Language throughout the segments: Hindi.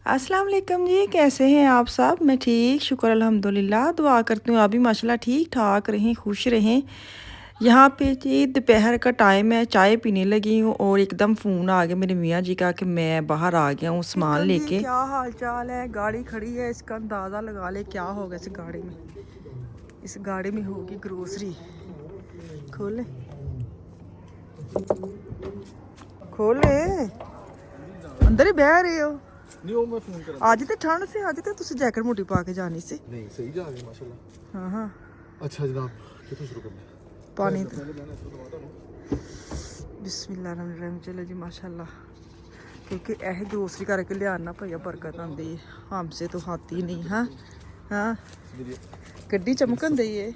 अस्सलाम वालेकुम जी, कैसे हैं आप सब। मैं ठीक, शुक्र अल्हम्दुलिल्लाह। दुआ करती हूँ आप भी माशाल्लाह ठीक ठाक रहें, खुश रहें। यहाँ पे जी दोपहर का टाइम है, चाय पीने लगी हूँ और एकदम फ़ोन आ गया मेरे मियाँ जी का कि मैं बाहर आ गया हूँ सामान लेके। क्या हाल चाल है। गाड़ी खड़ी है, इसका अंदाज़ा लगा ले क्या होगा इस गाड़ी में। इस गाड़ी में होगी ग्रोसरी। खोले खोले, अंदर ही बह रहे हो। आज तो ठंड से, आज तो तुम जैकेट मोटी पा के जानी से। नहीं सही जा रही माशाल्लाह। हाँ हाँ। अच्छा जनाब, कितों शुरू करना है? पानी तो बिस्मिल्लाहिर्रहमानिर्रहीम। चलो जी माशाल्लाह, क्योंकि यह ग्रोसरी करके लियाना भैया बरकत आती है, हमसे तो आती नहीं। हाँ हाँ, गड्डी चमकन दी है।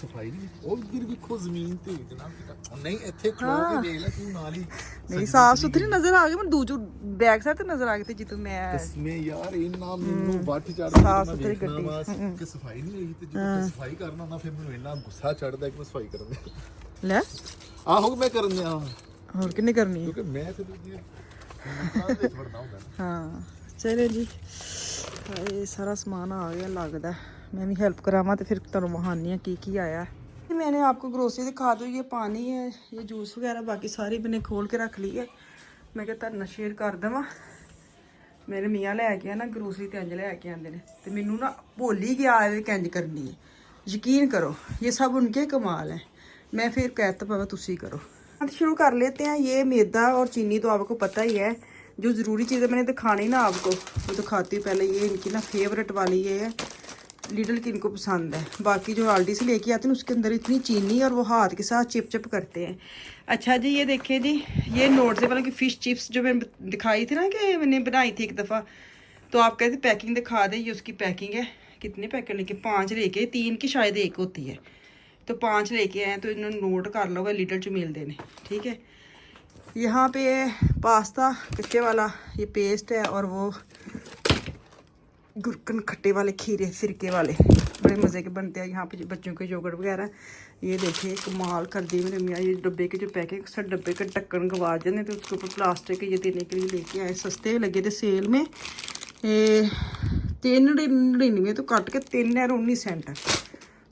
सफाई नहीं और फिर भी खो जमीन ते जनाब नहीं ਇੱਥੇ ਖਲੋ ਕੇ ਦੇਖ ਲੈ ਤੂੰ ਨਾਲ ਹੀ नहीं साफ सुथरी नजर आ गई। मैं दूजो बैक साइड ते नजर आ गई थी जितो मैं इसमें यार इन्ना ਮੈਨੂੰ ਵੱਟ ਚੜਦਾ साफ सुथरी गड्डी ਕਿ ਸਫਾਈ ਨਹੀਂ ਹੋਈ ਤੇ ਜਦੋਂ ਸਫਾਈ ਕਰਨਾ ਨਾ ਫਿਰ ਮੈਨੂੰ ਇੰਨਾ ਗੁੱਸਾ ਚੜਦਾ ਕਿ ਮੈਂ ਸਫਾਈ ਕਰਨ ਦੇ ले ਆਹੋ ਮੈਂ ਕਰਨ ਦਿਆਂ और किन्ने करनी है ਕਿਉਂਕਿ ਮੈਂ ਤੇ ਦੂਜੀ ਸਾਲ ਦੇ ਵੜਨਾ ਹੁੰਦਾ। हाँ चले जी, ये सारा सामान आ गया लगता है। मैं भी हेल्प करावा तो फिर तुम वहानी की आया। मैंने आपको ग्रोसरी दिखा दो। ये पानी है, ये जूस वगैरह बाकी सारी मैंने खोल के रख ली है। मैं क्या तरना शेयर कर देव। मेरे मियाँ लैके ना ग्रोसरी तो इंज लैके आते हैं तो मैनू ना भुल ही गया इंज करनी है। यकीन करो ये सब उनके कमाल है। मैं फिर कहता पावा तुसी करो। शुरू कर लेते हैं। ये मैदा और चीनी तो आपको पता ही है। जो ज़रूरी चीज़ें मैंने दिखानी ना आपको वो दिखाती हूँ। पहले ये इनकी ना फेवरेट वाली ये है, लिडल की इनको पसंद है। बाकी जो आल्डी से लेके आते हैं उसके अंदर इतनी चीनी और वो हाथ के साथ चिप चिप करते हैं। अच्छा जी, ये देखिए जी, ये नोट से वाला की फ़िश चिप्स जो मैंने दिखाई थी ना कि मैंने बनाई थी एक दफ़ा, तो आप कहते पैकिंग दिखा दें। ये उसकी पैकिंग है। कितने पैकेट लेके, 5 लेके, 3 की शायद एक होती है, तो 5 लेके आए। तो इन्होंने नोट कर लो लिडल च मिल देने, ठीक है। यहाँ पे पास्ता कच्चे वाला ये पेस्ट है और वो गुरकन खट्टे वाले खीरे सिरके वाले बड़े मज़े के बनते हैं। यहाँ पे बच्चों के योगर्ट वगैरह ये देखिए कमाल कर दी मेरे मियाँ। ये डब्बे के जो पैकेट सब डब्बे के ढक्कन गवा जाते तो उसके ऊपर प्लास्टिक ये देने के लिए लेके आए। सस्ते लगे थे सेल में। 3.99 तो कट के 3.19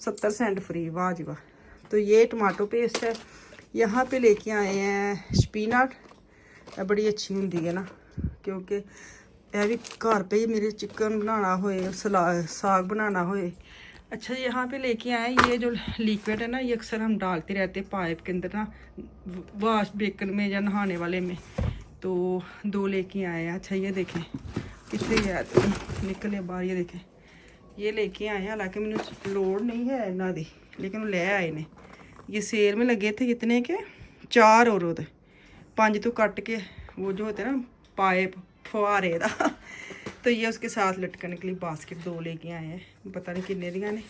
70 सेंट फ्री। वाह जी वाह। तो ये टमाटो पेस्ट है। यहाँ पे लेके आए हैं स्पिनट, बड़ी अच्छी होंगी है ना, क्योंकि यह भी घर पे ही मेरे चिकन बनाना होए, साग बनाना होए। अच्छा यहाँ पे लेके आए ये जो लिक्विड है ना, ये अक्सर हम डालते रहते पाइप के अंदर ना, वाश बेसिन में या नहाने वाले में, तो 2 लेके आए हैं। अच्छा ये देखें कितने गया तो निकले बाहर। ये देखें ये लेके आए हैं, हालांकि मैंने लोड नहीं है इन्हों की, लेकिन ले आए ने। ये सेल में लगे थे कितने के 4 और होते 5 तो कट के वो जो होते ना पाइप फुहारे दा तो ये उसके साथ लटकने के लिए बास्केट 2 लेके आए हैं। पता नहीं कितने दियाँ ने,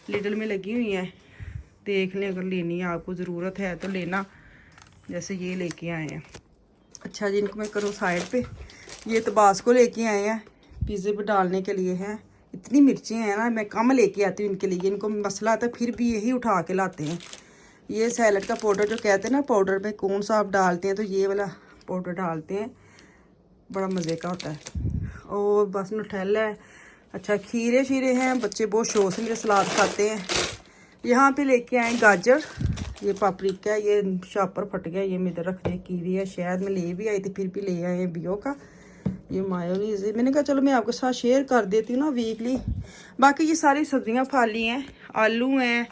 लिडल में लगी हुई हैं। देख लें, अगर लेनी है आपको ज़रूरत है तो लेना। जैसे ये लेके आए हैं। अच्छा जी, इनको मैं करूँ साइड पे। ये तबास्को लेके आए हैं, पिज़्ज़े पे डालने के लिए हैं। इतनी मिर्चें हैं ना, मैं कम लेके आती हूँ इनके लिए। इनको मसला आता है फिर भी यही उठा के लाते हैं। ये सैलड का पाउडर जो कहते हैं ना, पाउडर में कौन सा आप डालते हैं, तो ये वाला पाउडर डालते हैं, बड़ा मज़े का होता है। और बस नुटेला है। अच्छा खीरे शीरे हैं, बच्चे बहुत शौक से मेरे सलाद खाते हैं। यहाँ पे लेके आए गाजर, ये पापरिका है, ये शॉपर फट गया, ये मेरे रख दिया। कीवी है, शायद मैं ले भी आई थी फिर भी ले आए हैं बियो का। ये मायोनीज है, मैंने कहा चलो मैं आपके साथ शेयर कर देती हूँ ना वीकली। बाकी ये सारी सब्जियां फाली हैं, आलू हैं,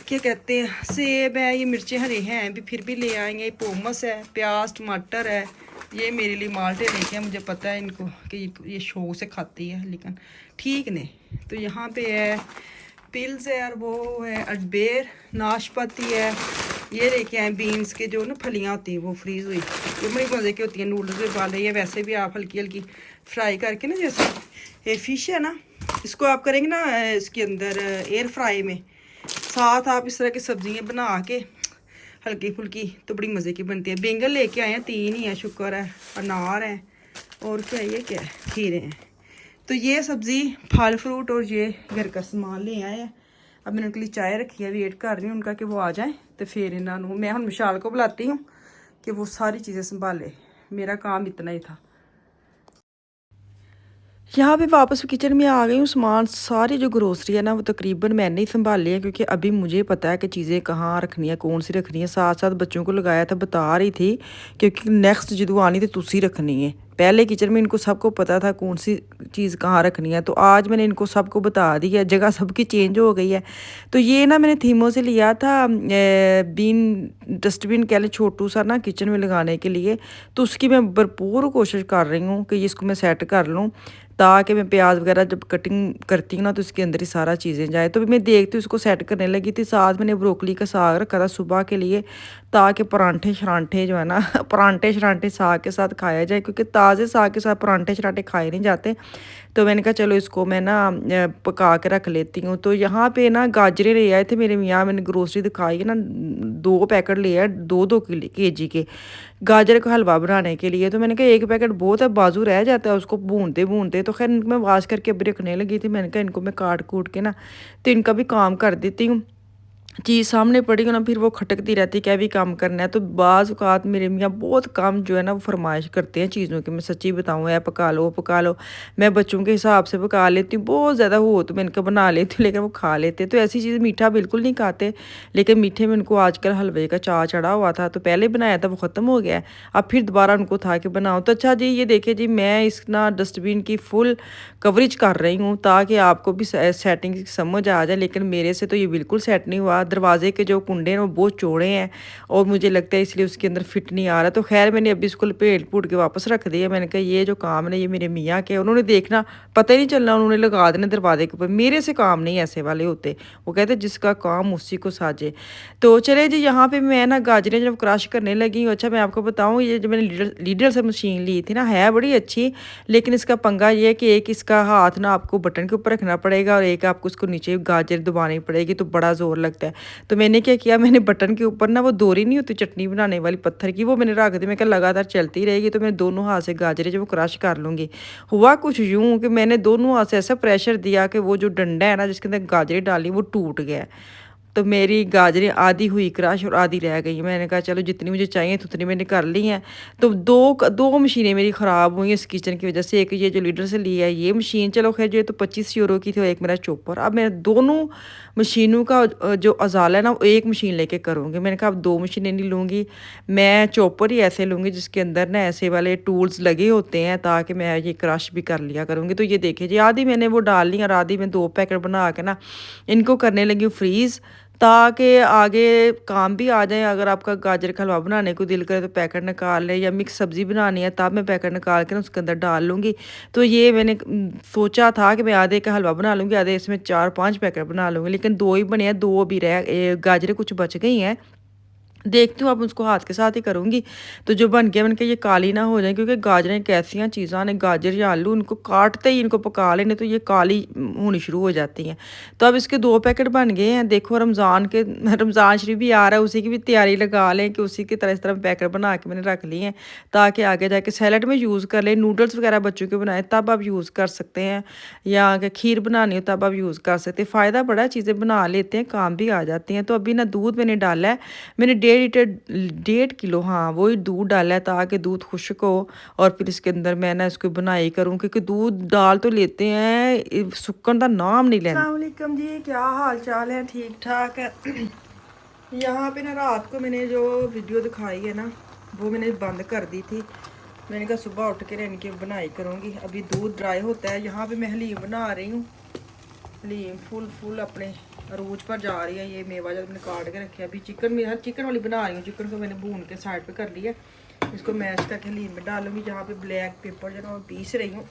क्या कहते हैं सेब है, ये मिर्चें हरी हैं भी फिर भी ले आएंगे। पोमस है, प्याज टमाटर है। ये मेरे लिए माल्टे लेके हैं, मुझे पता है इनको कि ये शौक से खाती है, लेकिन ठीक नहीं। तो यहाँ पे है पिल्स है और वो है अजबेर, नाशपाती है। ये लेके आए बीन्स के जो ना फलियाँ होती हैं वो फ्रीज़ हुई, ये बड़ी मज़े की होती हैं। नूडल्स भी डाल रही है, वैसे भी आप हल्की हल्की फ्राई करके ना, जैसे ये फ़िश है ना, इसको आप करेंगे ना इसके अंदर एयर फ्राई में, साथ आप इस तरह की सब्जियां बना के हल्की फुल्की, तो बड़ी मज़े की बनती है। बैंगन लेके आए हैं, 3 ही है, शुक्र है। अनार है और क्या ये क्या है, खीरे हैं। तो ये सब्ज़ी फल फ्रूट और ये घर का सामान ले आए हैं। अब मैंने उनके लिए चाय रखी है, वेट कर रही हूँ उनका कि वो आ जाए। तो फिर इन्होंने मैं हम विशाल को बुलाती हूँ कि वो सारी चीज़ें संभाले। मेरा काम इतना ही था। यहाँ पे वापस किचन में आ गई हूँ। सामान सारी जो ग्रोसरी है ना वो तकरीबन मैंने ही संभाली है, क्योंकि अभी मुझे पता है कि चीज़ें कहाँ रखनी है, कौन सी रखनी है। साथ साथ बच्चों को लगाया था, बता रही थी क्योंकि नेक्स्ट जो आनी थी तुसी रखनी है। पहले किचन में इनको सबको पता था कौन सी चीज़ कहाँ रखनी है, तो आज मैंने इनको सबको बता दी है, जगह सबकी चेंज हो गई है। तो ये ना मैंने थीमो से लिया था बीन डस्टबिन कह लें, छोटू सा ना किचन में लगाने के लिए। तो उसकी मैं भरपूर कोशिश कर रही हूँ कि इसको मैं सेट कर लूँ, ताकि मैं प्याज वगैरह जब कटिंग करती हूँ ना तो उसके अंदर ही सारा चीज़ें जाए। तो भी मैं देखती हूँ उसको सेट करने लगी थी। साथ मैंने ब्रोकली का साग रखा था सुबह के लिए, ताकि परांठे शरांठे जो है ना परांठे शरांठे साग के साथ खाया जाए, क्योंकि ताज़े साग के साथ परांठे शरांठे खाए नहीं जाते। तो मैंने कहा चलो इसको मैं ना पका के रख लेती हूँ। तो यहाँ पे ना गाजरें ले आए थे मेरे मियाँ, मैंने ग्रोसरी दिखाई है ना, 2 पैकेट ले आए, 2-2 केजी के गाजर का हलवा बनाने के लिए। तो मैंने कहा एक पैकेट बहुत है, बाजू रह जाता है उसको भूनते भूनते। तो खैर इनको मैं वाश करके अभी रखने लगी थी। मैंने कहा इनको मैं काट कूट के ना तो इनका भी काम कर देती हूँ। चीज़ सामने पड़ी हो ना फिर वो खटकती रहती, क्या भी काम करना है। तो बाज़ औक़ात मेरे मियाँ बहुत काम जो है ना वो फरमाइश करते हैं चीज़ों की। मैं सच्ची बताऊँ, है पका लो वो पका लो, मैं बच्चों के हिसाब से पका लेती हूँ। बहुत ज़्यादा हो तो मैं इनका बना लेती हूँ, लेकिन वो खा लेते। तो ऐसी चीज़, मीठा बिल्कुल नहीं खाते, लेकिन मीठे में उनको आजकल हलवे का चाव चढ़ा हुआ था। तो पहले बनाया था वो ख़त्म हो गया है, अब फिर दोबारा उनको था कि बनाओ। तो अच्छा जी, ये देखिए जी, मैं इस ना डस्टबिन की फुल कवरेज कर रही हूँ ताकि आपको भी सेटिंग समझ आ जाए। लेकिन मेरे से तो ये बिल्कुल सेट नहीं हुआ। दरवाजे के जो कुंडे हैं वो बहुत चौड़े हैं और मुझे लगता है इसलिए उसके अंदर फिट नहीं आ रहा। तो खैर मैंने अभी इसको लपेट पूट के वापस रख दिया। मैंने कहा ये जो काम है ना ये मेरे मियाँ के, उन्होंने देखना पता ही नहीं चलना, उन्होंने लगा देना दरवाजे के ऊपर। मेरे से काम नहीं ऐसे वाले होते, वो कहते जिसका काम उसी को साजे। तो चले जी, यहाँ पे मैं ना गाजरें जब क्रश करने लगी हूँ। अच्छा मैं आपको बताऊँ, ये जो मैंने लीडर से मशीन ली थी ना, है बड़ी अच्छी, लेकिन इसका पंगा ये है कि एक इसका हाथ ना आपको बटन के ऊपर रखना पड़ेगा और एक आपको उसको नीचे गाजर दबानी पड़ेगी, तो बड़ा ज़ोर लगता है। तो मैंने क्या किया, मैंने बटन के ऊपर ना वो दोरी नहीं होती चटनी बनाने वाली पत्थर की, वो मैंने रख दी। मैं क्या लगातार चलती रहेगी तो मैं दोनों हाथ से गाजरें जो वो क्रश कर लूँगी। हुआ कुछ यूँ कि मैंने दोनों हाथ से ऐसा प्रेशर दिया कि वो जो डंडा है ना जिसके अंदर गाजरें डाली वो टूट गया। तो मेरी गाजरें आधी हुई क्रश और आधी रह गई। मैंने कहा चलो जितनी मुझे चाहिए उतनी मैंने कर ली हैं। तो दो मशीनें मेरी ख़राब हुई इस किचन की वजह से। एक ये जो लीडर से लिया है ये मशीन, चलो खैर ये तो 25 यूरो की थी, और एक मेरा चॉपर। अब मैं दोनों मशीनों का जो अजाला है ना वो एक मशीन लेके करूँगी। मैंने कहा अब 2 मशीनें नहीं लूँगी, मैं चॉपर ही ऐसे लूँगी जिसके अंदर ना ऐसे वाले टूल्स लगे होते हैं, ताकि मैं ये क्रश भी कर लिया करूँगी। तो ये देखिए जी, आधी मैंने वो डाल ली और आधी मैं 2 पैकेट बना के ना इनको करने लगी हूँ फ्रीज़, ताकि आगे काम भी आ जाए। अगर आपका गाजर का हलवा बनाने को दिल करे तो पैकेट निकाल लें, या मिक्स सब्ज़ी बनानी है तब मैं पैकेट निकाल के ना उसके अंदर डाल लूँगी। तो ये मैंने सोचा था कि मैं आधे का हलवा बना लूँगी, आधे इसमें 4-5 पैकेट बना लूँगी, लेकिन 2 ही बने हैं, 2 अभी गाजरें कुछ बच गई हैं। देखती हूँ अब उसको हाथ के साथ ही करूँगी। तो जो बन गया मैंने कहा ये काली ना हो जाए, क्योंकि गाजरें एक ऐसी चीज़ां ने, गाजर या आलू, इनको काटते ही इनको पका लेने तो ये काली होनी शुरू हो जाती हैं। तो अब इसके 2 पैकेट बन गए हैं। देखो रमज़ान शरीफ भी आ रहा है, उसी की भी तैयारी लगा लें कि उसी की तरह इस तरह पैकेट बना के मैंने रख लिए हैं, ताकि आगे जाके सैलड में यूज़ कर लें। नूडल्स वगैरह बच्चों के बनाए तब आप यूज़ कर सकते हैं, या अगर खीर बनानी हो तब आप यूज़ कर सकते हैं। फ़ायदा बड़ा है, चीज़ें बना लेते हैं, काम भी आ जाती हैं। तो अभी ना दूध मैंने डाला है, मैंने 1.5 किलो, हाँ वही दूध डाला है, ताकि दूध खुश्क हो और फिर इसके अंदर मैं ना इसको बनाई करूँ, क्योंकि दूध डाल तो लेते हैं, सुक्कन का नाम नहीं लेना। अस्सलाम वालेकुम जी, क्या हाल चाल है? ठीक ठाक है। यहाँ पे ना रात को मैंने जो वीडियो दिखाई है ना वो मैंने बंद कर दी थी। मैंने कहा सुबह उठ के इनकी बनाई करूँगी। अभी दूध ड्राई होता है। यहाँ पे मैं हलीम बना रही हूँ, हलीम फुल अपने अरूज पर जा रही है। ये मेवा जब मैंने काट के रखे, अभी चिकन वाली बना रही हूँ। चिकन को मैंने भून के साइड पे कर लिया, इसको मैश करके हलीम में डालूंगी। जहाँ पे ब्लैक पेपर जो ना मैं पीस रही हूँ।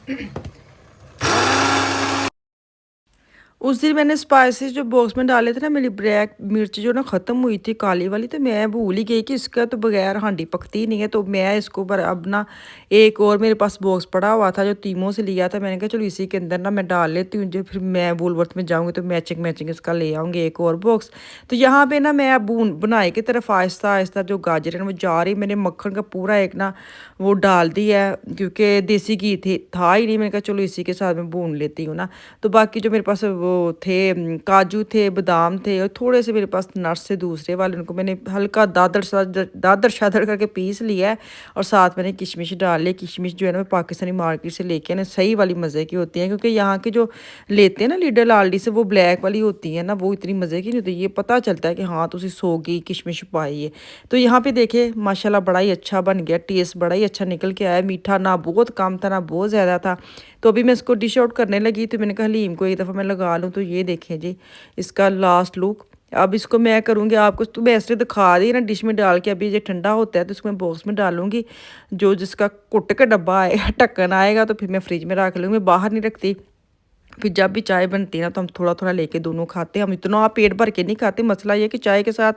उस दिन मैंने स्पाइसेस जो बॉक्स में डाले थे ना, मेरी ब्लैक मिर्च जो ना ख़त्म हुई थी काली वाली, तो मैं भूल ही गई कि इसका तो बगैर हांडी पकती ही नहीं है। तो मैं इसको पर अब ना एक और मेरे पास बॉक्स पड़ा हुआ था जो तीमों से लिया था, मैंने कहा चलो इसी के अंदर ना मैं डाल लेती हूँ। जो फिर मैं वूलवर्थ में जाऊँगी तो मैचिंग इसका ले आऊँगी एक और बॉक्स। तो यहाँ पर ना मैं बनाई की तरफ आहिस्ता आहिस्ता जो गाजर है वो जा रही। मैंने मक्खन का पूरा एक ना वो डाल दिया है, क्योंकि देसी घी था ही नहीं। मैंने कहा चलो इसी के साथ मैं भून लेती हूँ ना। तो बाकी जो मेरे पास वो थे काजू थे, बादाम थे और थोड़े से मेरे पास नट्स थे दूसरे वाले, उनको मैंने हल्का दादर शादर करके पीस लिया है और साथ मैंने किशमिश डाल ली। किशमिश जो है ना मैं पाकिस्तानी मार्केट से लेके ना सही वाली मज़े की होती हैं, क्योंकि यहाँ के जो लेते हैं ना लीडर आल्डी से वो ब्लैक वाली होती है ना, वो इतनी मज़े की नहीं होती। ये पता चलता है कि हाँ तुसी सोगी किशमिश पाई है। तो यहाँ पे देखे माशाल्लाह बड़ा ही अच्छा बन गया, टेस्ट बड़ा ही अच्छा निकल के आया। मीठा ना बहुत कम था ना बहुत ज़्यादा था। तो अभी मैं इसको डिश आउट करने लगी तो मैंने कहा हलीम को एक दफ़ा मैं लगा लूँ। तो ये देखें जी इसका लास्ट लुक। अब इसको मैं करूँगी आपको तो मैं ऐसे दिखा दी ना डिश में डाल के। अभी ये ठंडा होता है तो इसको मैं बॉक्स में डालूंगी। जो जिसका कुट का डब्बा आएगा ढक्कन आएगा तो फिर मैं फ्रिज में रख लूँगी, मैं बाहर नहीं रखती। फिर जब भी चाय बनती है ना तो हम थोड़ा थोड़ा लेके दोनों खाते हैं। हम इतना पेट भर के नहीं खाते, मसला ये कि चाय के साथ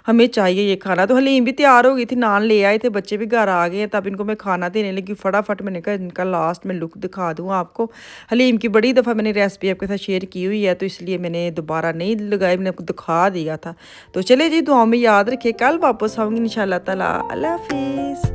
हमें चाहिए ये खाना। तो हलीम भी तैयार हो गई थी, नान ले आए थे, बच्चे भी घर आ गए हैं। तब इनको मैं खाना देने लगी फटाफट। मैंने कहा इनका लास्ट में लुक दिखा दूँ आपको। हलीम की बड़ी दफ़ा मैंने रेसिपी आपके साथ शेयर की हुई है तो इसलिए मैंने दोबारा नहीं लगाई, मैंने आपको दिखा दिया था। तो चले जी दुआओं में याद रखिए, कल वापस आऊँगी इंशाल्लाह ताला। अल्लाह हाफिज़।